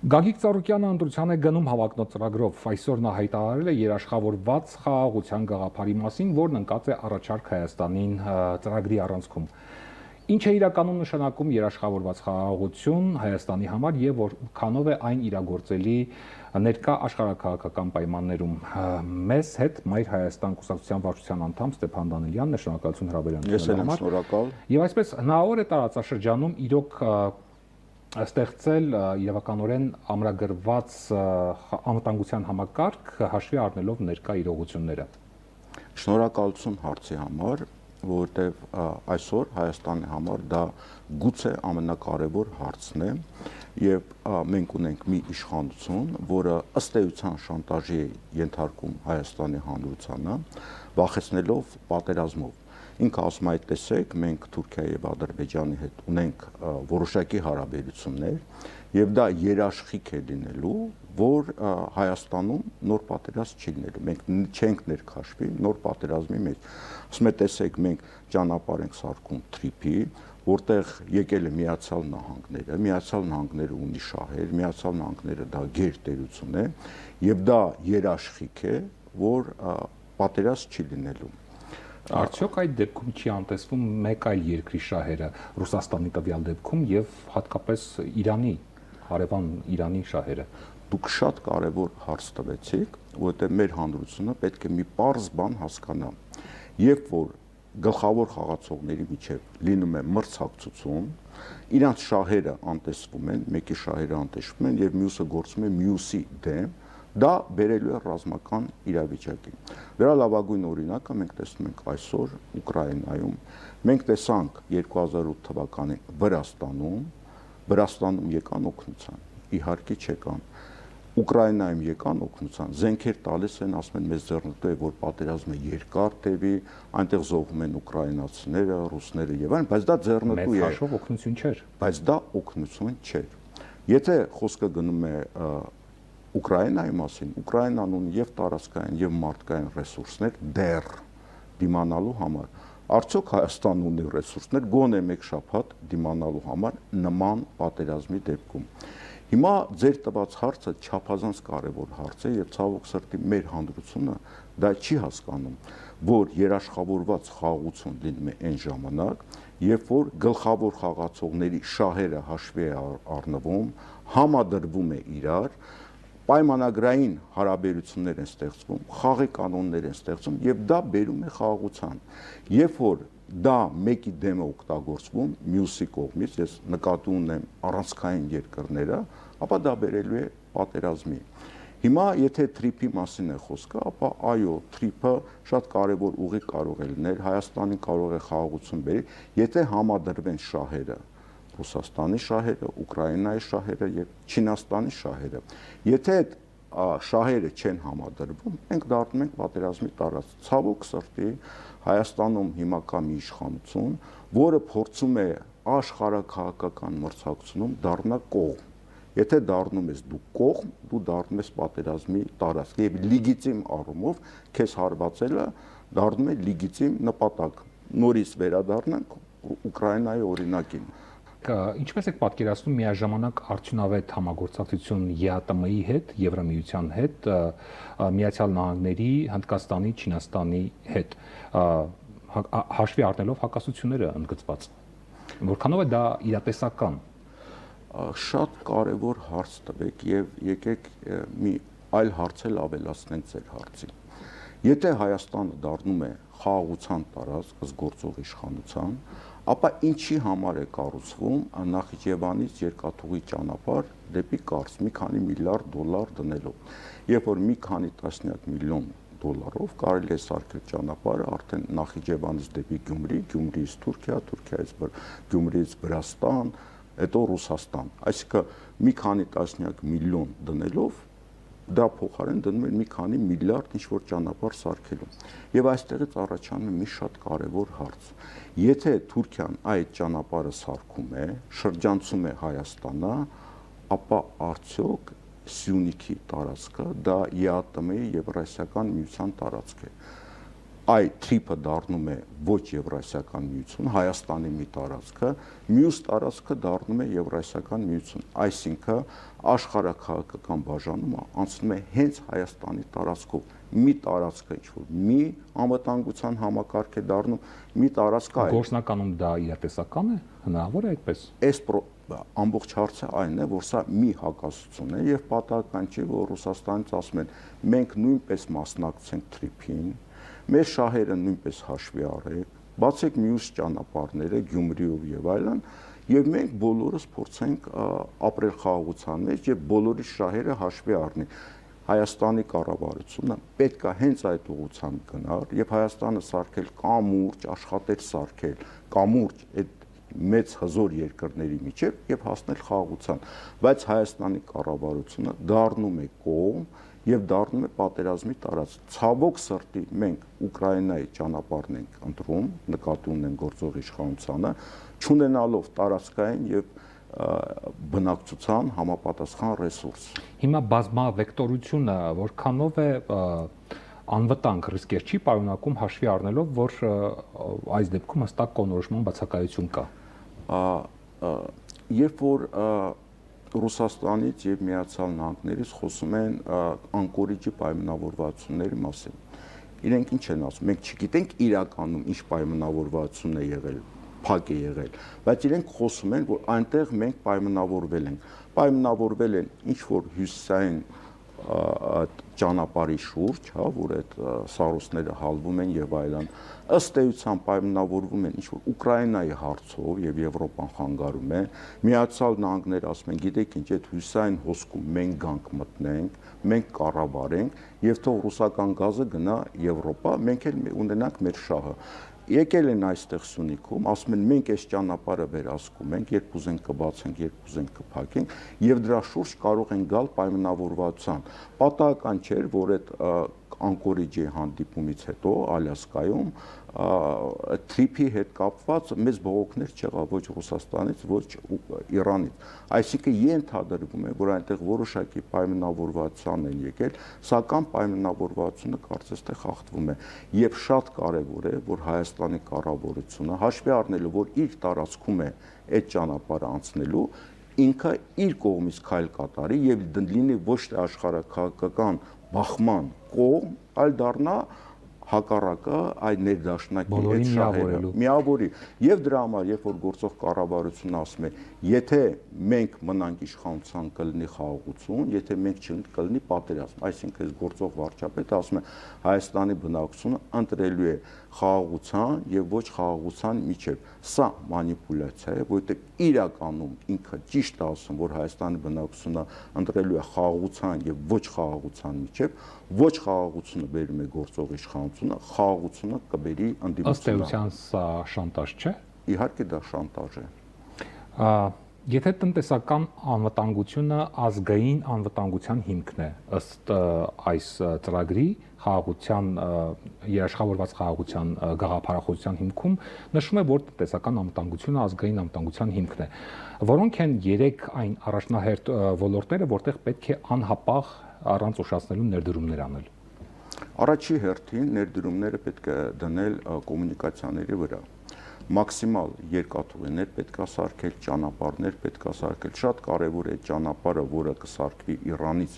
Գագիկ Ծառուկյանը ընտրության է գնում հավակնոտ ծրագրով։ Այսօր նա հայտարարել է երաշխավորված խաղաղության գաղափարի մասին, որն ընկած է առաջարկ Հայաստանին ծրագրի առանցքում։ Ինչ է իրականում նշանակում երաշխավորված խաղաղություն Հայաստանի համար եւ որքանով է այն իրագործելի ներկա աշխարհաքաղաքական պայմաններում։ Մեզ հետ Մայր Հայաստան կուսակցության վարչության անդամ Ստեփան Դանիելյանն է, շնորհակալություն հրավերության համար։ Շնորհակալ։ Եվ այսպես հնարավոր է տարածաշրջանում իրոք ստեղծել իրավականորեն ամրագրված անվտանգության համակարգ հաշվի առնելով ներկա իրողությունները։ Շնորհակալություն հարցի համար, որովհետև այսօր Հայաստանի համար դա գուցե ամենակարևոր հարցն է եւ մենք ունենք մի իշխանություն, որը ըստ էության շանտաժի է ենթարկում Հայաստանի հանրությանը, վախեցնելով պատերազմով։ Ինքը ասում է, տեսեք, մենք Թուրքիայի եւ Ադրբեջանի հետ ունենք որոշակի հարաբերություններ եւ դա երաշխիք է լինելու, որ Հայաստանում նոր պատերազմ չի լինելու։ Մենք չենք ներքաշվի նոր պատերազմի մեջ։ Ասում է, տեսեք, մենք ճանապարհ ենք սարքում Թրիփի, որտեղ եկել է Միացյալ Նահանգները ունի շահեր, Միացյալ Նահանգները դա գերտերություն է եւ դա երաշխիք է, որ պատերազմ չի լինելու։ Արդյոք այդ դեպքում չի անտեսվում մեկ այլ երկրի շահերը, Ռուսաստանի տվյալ դեպքում եւ հատկապես Իրանի, հարևան Իրանի շահերը։ Դուք շատ կարևոր հարց տվեցիք, որովհետեւ մեր հանրությունը պետք է մի պարզ բան հասկանա։ Երբ որ գլխավոր խաղացողների միջև լինում է մրցակցություն, իրանց շահերը անտեսվում են, մեկի շահերը անտեսվում են եւ մյուսը գործում է մյուսի դեմ, դա բերելու է ռազմական իրավիճակի։ Դրա լավագույն օրինակը մենք տեսնում ենք այսօր Ուկրաինայում։ Մենք տեսանք 2008 թվականին Վրաստանում եկան օգնության, իհարկե չեկան։ Ուկրաինայում եկան օգնության, զենքեր տալիս են, ասում են մեզ ձեռնտու է, որ պատերազմը երկար տևի, այնտեղ զոհվում են ուկրաինացիները, ռուսները եւ այլն, բայց դա ձեռնտու է։ Մեծ հաշվով օգնություն չէր։ Բայց դա օգնություն չէր։ Եթե խոսքը գնում է Ուկրաինայի մասին, Ուկրաինան ունի եւ տարածքային եւ մարդկային ռեսուրսներ դեռ դիմանալու համար։ Արդյոք Հայաստանն ունի ռեսուրսներ գոնե մեկ շաբաթ դիմանալու համար նման պատերազմի դեպքում։ Հիմա ձեր տված հարցը չափազանց կարևոր հարց է եւ ցավոք սրտի մեր հանրությունը դա չի հասկանում, որ երաշխավորված խաղաղություն լինում է այն ժամանակ, երբ որ գլխավոր խաղացողների շահերը հաշվի է առնվում, համադրվում է իրար, պայմանագրային հարաբերություններ են ստեղծվում, խաղի կանոններ են ստեղծվում եւ դա բերում է խաղաղության։ Երբ որ դա մեկի դեմ է օգտագործվում մյուսի կողմից, ես նկատի ունեմ առանցքային երկրները, ապա դա բերելու է պատերազմի։ Հիմա եթե Թրիփի մասին է խոսքը, ապա այո, Թրիփը շատ կարևոր ուղի կարող է լինել, Հայաստանին կարող է խաղաղություն բերել, եթե համադրվեն շահերը, Ռուսաստանի շահերը, Ուկրաինայի շահերը եւ Չինաստանի շահերը։ Եթե այդ շահերը չեն համադրվում, մենք դառնում ենք պատերազմի տարածք։ Ցավոք սրտի Հայաստանում հիմա կա մի իշխանություն, որը փորձում է աշխարհաքաղաքական մրցակցությունում դառնալ կողմ։ Եթե դառնում ես դու կողմ, դու դառնում ես պատերազմի տարածք եւ լեգիտիմ առումով քեզ հարվածելը դառնում է լեգիտիմ նպատակ։ Նորից վերադառնանք Ուկրաինայի օրինակին։ Ինչպես եք պատկերացնում միաժամանակ արդյունավետ համագործակցություն ԵԱՏՄ-ի հետ, Եվրամիության հետ, Միացյալ Նահանգների, Հնդկաստանի, Չինաստանի հետ, հաշվի առնելով հակասությունները ընդգծված։ Որքանով է դա իրատեսական։ Շատ կարևոր հարց տվեք եւ եկեք մի այլ հարց էլ ավելացնենք ձեր հարցին։ Եթե Հայաստանը դառնում է խաղաղության տարածք, զգործող իշխանության, ապա ինչի համար է կառուցվում Նախիջևանից երկաթուղի ճանապարհ դեպի Կարս մի քանի միլիարդ դոլար դնելով։ Երբ որ մի քանի տասնյակ միլիոն դոլարով կարելի է սարքել ճանապարհը արդեն Նախիջևանից դեպի Գյումրի, Գյումրիից Թուրքիա, Թուրքիայից Գյումրիից Վրաստան, հետո Ռուսաստան։ Այսինքն մի քանի տասնյակ միլիոն դնելով դա փոխարեն դնում են մի քանի միլիարդ ինչ-որ ճանապարհ սարքելու։ Եվ այստեղից առաջանում է մի շատ կարևոր հարց։ Եթե Թուրքիան այդ ճանապարհը սարքում է, շրջանցում է Հայաստանը, ապա արդյոք Սյունիքի տարածքը դա ԵԱՏՄ-ի Եվրասիական միության տարածք է։ Այ թրիփը դառնում է ոչ Եվրասիական միություն, Հայաստանի մի տարածքը, մյուս տարածքը դառնում է Եվրասիական միություն, այսինքն աշխարհաքաղաքական բաժանումը անցնում է հենց Հայաստանի տարածքով, մի տարածքը ինչ-որ մի անվտանգության համակարգ է դառնում, մի տարածքը այլ։ Գործնականում դա իրատեսական է, հնարավոր է այդպես։ Այս ամբողջ հարցը այն է, որ սա մի հակասություն է եւ պատահական չէ, որ Ռուսաստանից ասում են մենք նույնպես մասնակցենք թրիփին, մեր շահերը նույնպես հաշվի առեք, բացեք մյուս ճանապարհները Գյումրիով եւ այլն, եւ մենք բոլորս փորձենք ապրել խաղաղության մեջ եւ բոլորի շահերը հաշվի առնի։ Հայաստանի կառավարությունը պետք է հենց այդ ուղղությամբ գնար եւ Հայաստանը սարքել կամուրջ, աշխատել սարքել կամուրջ այդ մեծ հզոր երկրների միջև եւ հասնել խաղաղության, բայց Հայաստանի կառավարությունը դառնում է կողմ եւ դառնում է պատերազմի տարածք։ Ցավոք սրտի մենք Ուկրաինայի ճանապարհն ենք ընտրում, նկատի ունեն գործող իշխանությանը, չունենալով տարածքային եւ բնակչության համապատասխան ռեսուրս։ Հիմա բազմավեկտորությունը որքանով է անվտանգ ռիսկեր չի պարունակում հաշվի առնելով, որ այս դեպքում հստակ կողմնորոշման բացակայություն կա։ Երբ որ Ռուսաստանից եւ Միացյալ Նահանգներից խոսում են անկորիջի պայմանավորվածությունների մասին, իրենք ինչ են ասում, մենք չգիտենք իրականում ինչ պայմանավորվածություն է եղել, փակ է եղել, բայց իրենք խոսում են, որ այնտեղ մենք պայմանավորվել են ինչ որ հյուսիսային ճանապարհի շուրջ, հա, որ այդ սարոսները հալվում են եւ այլն, ըստ էության պայմանավորվում են ինչ որ Ուկրաինայի հարցով եւ Եվրոպան խանգարում է, Միացյալ Նահանգները ասում են, գիտեք ինչ, այդ հյուսիսային հոսքում մենք գանք մտնենք, մենք կառավարենք եւ թող ռուսական գազը գնա Եվրոպա, մենք էլ ունենանք մեր շահը։ Եկել են այստեղ Սյունիքում, ասում են մենք այս ճանապարհը վերահսկում ենք, երբ ուզենք կբացենք, երբ ուզենք կփակենք եւ դրա շուրջ կարող են գալ պայմանավորվածության։ Պատահական չէ, որ այդ Անկորիջի հանդիպումից հետո Ալյասկայում թրիփի հետ կապված մեծ բողոքներ չեղավ ոչ Ռուսաստանից, ոչ Իրանից։ Այսինքն ենթադրվում է, որ այնտեղ որոշակի պայմանավորվածության են եկել, սակայն պայմանավորվածությունը կարծես թե խախտվում է։ Եվ շատ կարևոր է, որ Հայաստանի կառավարությունը հաշվի առնելով, որ իր տարածքում է այդ ճանապարհը անցնելու, ինքը իր կողմից քայլ կատարի եւ լինի ոչ թե աշխարհաքաղաքական բախման կողմ, այլ դառնա հակառակը այդ ներդաշնակի այդ շահերը միավորի եւ դրա համար երբ որ գործող կառավարությունն ասում է եթե մենք մնանք իշխանության կլինի խաղաղություն, եթե մենք չենք կլինի պատերազմ, այսինքն այս գործող վարչապետը ասում է Հայաստանի բնակչությունը ընտրելու է խաղաղության եւ ոչ խաղաղության միջև, սա մանիպուլյացիա է, որովհետեւ իրականում ինքը ճիշտ է ասում, որ Հայաստանի բնակչությունը ընտրելու է խաղաղության եւ ոչ խաղաղության միջև, ոչ խաղաղությունը բերում է գործող իշխանությունը, խաղաղությունը կբերի ընդդիմությունը։ Ըստ էության սա շանտաժ չէ։ Իհարկե դա շանտաժ է։ Եթե տնտեսական անվտանգությունը ազգային անվտանգության հիմքն է, ըստ այս ծրագրի խաղաղության երաշխավորված խաղաղության գաղափարախոսության հիմքում նշվում է, որ տնտեսական անվտանգությունը ազգային անվտանգության հիմքն է։ Որոնք են 3 այն առաջնահերթ ոլորտները, որտեղ պետք է անհապաղ առանց ուշացնելու ներդրումներ անել։ Առաջի հերթին ներդրումները պետք է դնել կոմունիկացիաների վրա։ Մաքսիմալ երկաթուղիներ պետք է սարքել, ճանապարհներ պետք է սարքել։ Շատ կարևոր է ճանապարհը, որը կսարքվի Իրանից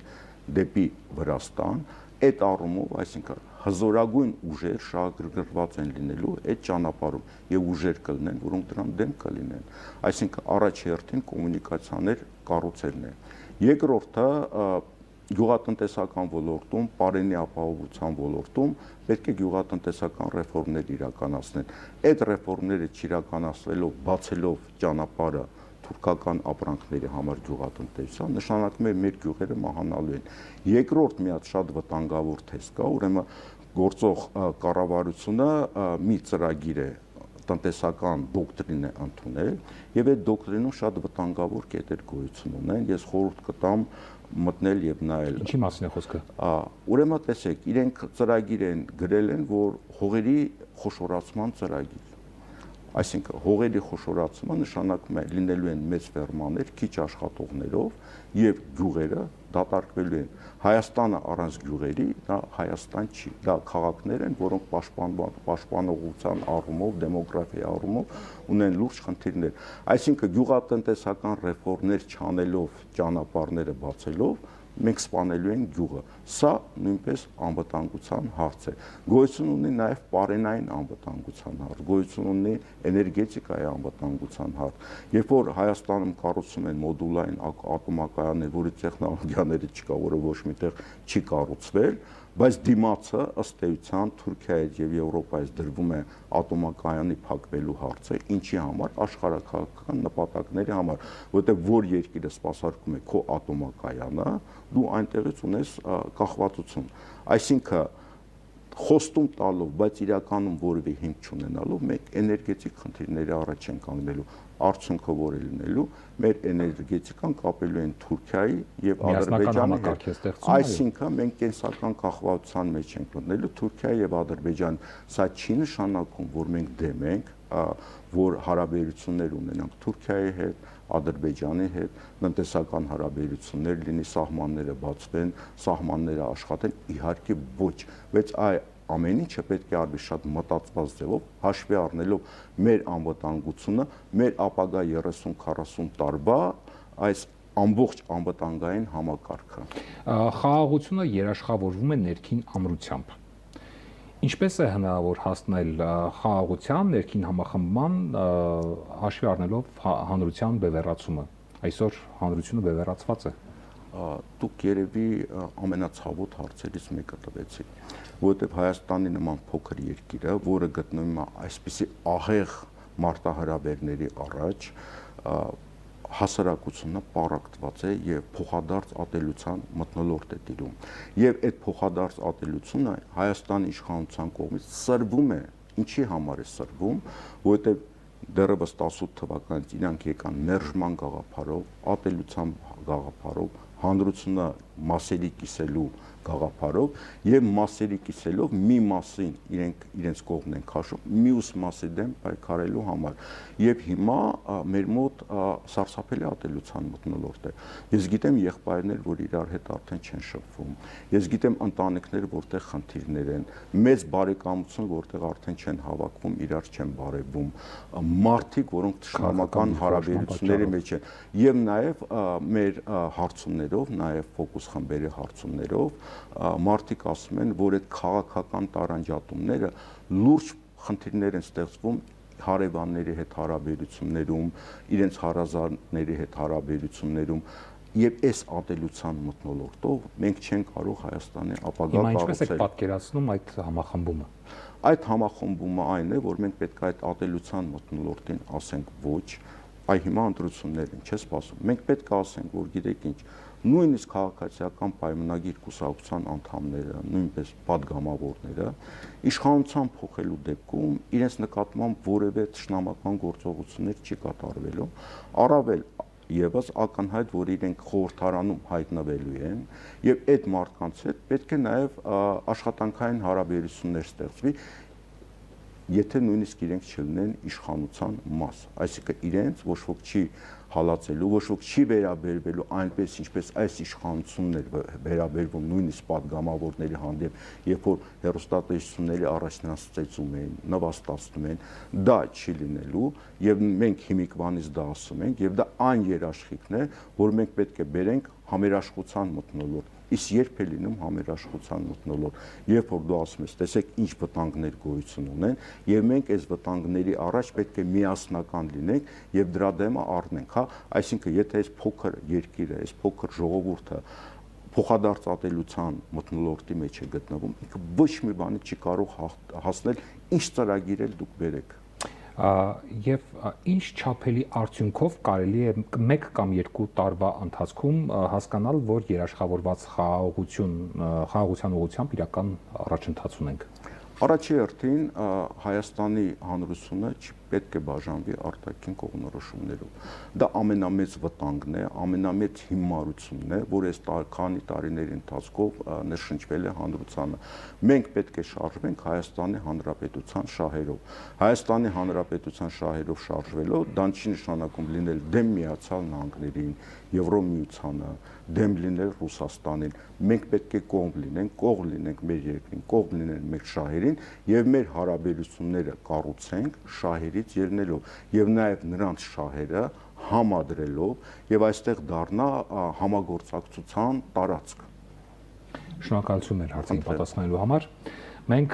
դեպի Վրաստան, այդ առումով, այսինքն հզորագույն ուժեր շահագրգռված են լինելու այդ ճանապարհում եւ ուժեր կլինեն, որոնք դրան դեմ կլինեն։ Այսինքն առաջի հերթին կոմունիկացիաներ կառուցելն է։ Երկրորդը գյուղատնտեսական ոլորտում, պարենի ապահովության ոլորտում պետք է գյուղատնտեսական ռեֆորմներ իրականացնել։ Այդ ռեֆորմները չիրականացվելով, բացելով ճանապարհը թուրքական ապրանքների համար գյուղատնտեսության, նշանակում է մեր գյուղերը մահանալու են։ Երկրորդ մի հատ շատ վտանգավոր թեզ կա, ուրեմն գործող կառավարությունը մի ծրագիր է տնտեսական դոկտրին է ընդունել եւ այդ դոկտրինում շատ վտանգավոր կետեր գոյություն ունեն։ Ես խորհուրդ կտամ մտնել եւ նայել։ Ինչի մասին է խոսքը։ Ուրեմն տեսեք, իրենք ծրագիր են գրել են, որ հողերի խոշորացման ծրագիր։ Այսինքն հողերի խոշորացումը նշանակում է լինելու են մեծ ֆերմաներ, քիչ աշխատողներով եւ գյուղերը դատարկվելու են։ Հայաստանը առանց գյուղերի դա Հայաստան չի։ Դա քաղաքներ են, որոնք պաշտպանողության առումով, դեմոգրաֆիայի առումով ունեն լուրջ խնդիրներ։ Այսինքն գյուղատնտեսական ռեֆորմներ չանելով, ճանապարհները բացելով մենք սպանելու ենք գյուղը։ Սա նույնպես անվտանգության հարց է։ Գոյություն ունի նաև պարենային անվտանգության հարց, գոյություն ունի էներգետիկայի անվտանգության հարց։ Երբ որ Հայաստանում կառուցում են մոդուլային ատոմակայաններ, որի տեխնոլոգիաները չկա, որը ոչ միտեղ չի կառուցվել, բայց դիմացը ըստ էության Թուրքիայից եւ Եվրոպայից դրվում է ատոմակայանի փակվելու հարցը, ինչի համար աշխարհակաղակական նպատակների համար, որովհետեւ որ երկիրը սպասարկում է քո ատոմակայանը, դու այնտեղից ունես կախվածություն։ Այսինքն խոստում տալով, բայց իրականում որևէ հիմք չունենալով, մենք էներգետիկ խնդիրների առաջ են կանգնելու։ Արդյունքը որ է լինելու, մեր էներգետիկան կապելու են Թուրքիայի եւ Ադրբեջանի հետ։ Այսինքն մենք կենսական կախվածության մեջ ենք մտնելու Թուրքիայի եւ Ադրբեջանի։ Սա չի նշանակում, որ մենք դեմ ենք, որ հարաբերություններ ունենանք Թուրքիայի հետ, Ադրբեջանի հետ, տնտեսական հարաբերություններ լինի, սահմանները բացվեն, սահմանները աշխատեն, իհարկե ոչ, բայց ամեն ինչը պետք է արվի շատ մտածված ձևով, հաշվի առնելով մեր անվտանգությունը, մեր ապագա 30-40 տարվա այս ամբողջ անվտանգային համակարգը։ Խաղաղությունը երաշխավորվում է ներքին ամրությամբ։ Ինչպես է հնարավոր հասնել խաղաղության, ներքին համախմբման, հաշվի առնելով հանրության բևեռացումը։ Այսօր հանրությունը բևեռացված է։ Դուք երևի ամենացավոտ հարցերից մեկը տվեցիք, որովհետև Հայաստանի նման փոքր երկիրը, որը գտնվում է այսպիսի ահեղ մարտահրավերների առաջ, հասարակությունը պառակտված է եւ փոխադարձ ատելության մթնոլորտ է տիրում։ Եվ այդ փոխադարձ ատելությունը Հայաստանի իշխանության կողմից սրվում է։ Ինչի համար է սրվում, որովհետեւ դեռևս 18 թվականից իրանք եկան մերժման գաղափարով, ատելության գաղափարով, հանրությունը մասերի կիսելու գաղափարով եւ մասերի կիսելով մի մասին իրենց կողմն են քաշում, մյուս մասի դեմ պայքարելու համար։ Եվ հիմա մեր մոտ սարսափելի ատելության մթնոլորտ է։ Ես գիտեմ եղբայրներ, որ իրար հետ արդեն չեն շփվում։ Ես գիտեմ ընտանիքներ, որտեղ խնդիրներ են, մեծ բարեկամություն, որտեղ արդեն չեն հավաքվում, իրար չեն բարևում, մարդիկ, որոնք թշնամական հարաբերությունների մեջ են, եւ նաեւ մեր հարցումներով, նաեւ ֆոկուս խմբերի հարցումներով մարդիկ ասում են, որ այդ քաղաքական տարանջատումները լուրջ խնդիրներ են ստեղծվում հարևանների հետ հարաբերություններում, իրենց հարազատների հետ հարաբերություններում, եւ այս ատելության մթնոլորտով մենք չենք կարող Հայաստանի ապագա կառուցել։ Ինչպես եք պատկերացնում այդ համախմբումը։ Այդ համախմբումը այն է, որ մենք պետք է այդ ատելության մթնոլորտին ասենք ոչ, այ հիմա ընտրություններ են, չէ՞ սպասում։ Մենք պետք է ասենք, որ գիտեք ինչ, նույնիսկ քաղաքացիական պայմանագիր կուսակցության անդամները, նույնպես падգամավորները, իշխանության փոխելու դեպքում իրենց նկատմամբ որևէ թշնամական գործողություններ չի կատարվելու, առավել եւս ակնհայտ, որ իրենք խորհրդարանում հայտնվելու են, եւ այդ մարդկանց հետ պետք է նաեւ աշխատանքային հարաբերություններ ստեղծվի, եթե նույնիսկ իրենք չլինեն իշխանության մաս, այսինքն իրենց ոչ ոք չի հալածելու, ոչ ոք չի վերաբերվելու այնպես, ինչպես այս իշխանությունն էր վերաբերվում նույնիսկ падգամավորների հանդեպ, երբ որ հեռուստատեսությունների առաջ նրանց ծեծում էին, նվաստացնում են, դա չի լինելու, եւ մենք հիմիկվանից դա ասում ենք, եւ դա այն երաշխիքն է, որ մենք պետք է բերենք համերաշխության մթնոլորտ։ Իսկ երբ է լինում համերաշխության մթնոլորտ, երբ որ դու ասում ես, տեսեք ինչ վտանգներ գոյություն ունեն, եւ մենք այս վտանգների առաջ պետք է միասնական լինենք եւ դրա դեմը առնենք, հա, այսինքն եթե այս փոքր երկիրը, այս փոքր ժողովուրդը փոխադարձ ատելության մթնոլորտի մեջ է գտնվում, ինքը ոչ մի բանի չի կարող հասնել, ինչ ծրագիր էլ դուք բերեք։ Եվ ինչ չափելի արդյունքով կարելի է 1 կամ 2 տարվա ընթացքում հասկանալ, որ երաշխավորված խաղաղության ուղղությամբ իրական առաջընթաց ունենք։ Առաջի հերթին Հայաստանի հանրությունը պետք է բաժանվի արտաքին կողմնորոշումներով։ Դա ամենամեծ վտանգն է, ամենամեծ հիմարությունն է, որ այս քանի տարիների ընթացքով ներշնչվել է հանրությանը։ Մենք պետք է շարժվենք Հայաստանի Հանրապետության շահերով։ Հայաստանի Հանրապետության շահերով շարժվելով դա չի նշանակում լինել դեմ Միացյալ Նահանգներին, Եվրոմիությանը, դեմ լինել Ռուսաստանին։ Մենք պետք է կողմ լինենք մեր երկրին, կողմ լինենք մեր շահերին եւ մեր հարաբերությունները կառուցենք շահերից ելնելով եւ նաեւ նրանց շահերը համադրելով եւ այստեղ դառնա համագործակցության տարածք։ Շնորհակալություն մեր հարցին պատասխանելու համար։ Մենք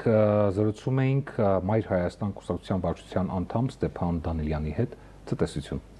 զրուցում էինք Մայր Հայաստան կուսակցության վարչության անդամ Ստեփան Դանիելյանի հետ։ Ցտեսություն։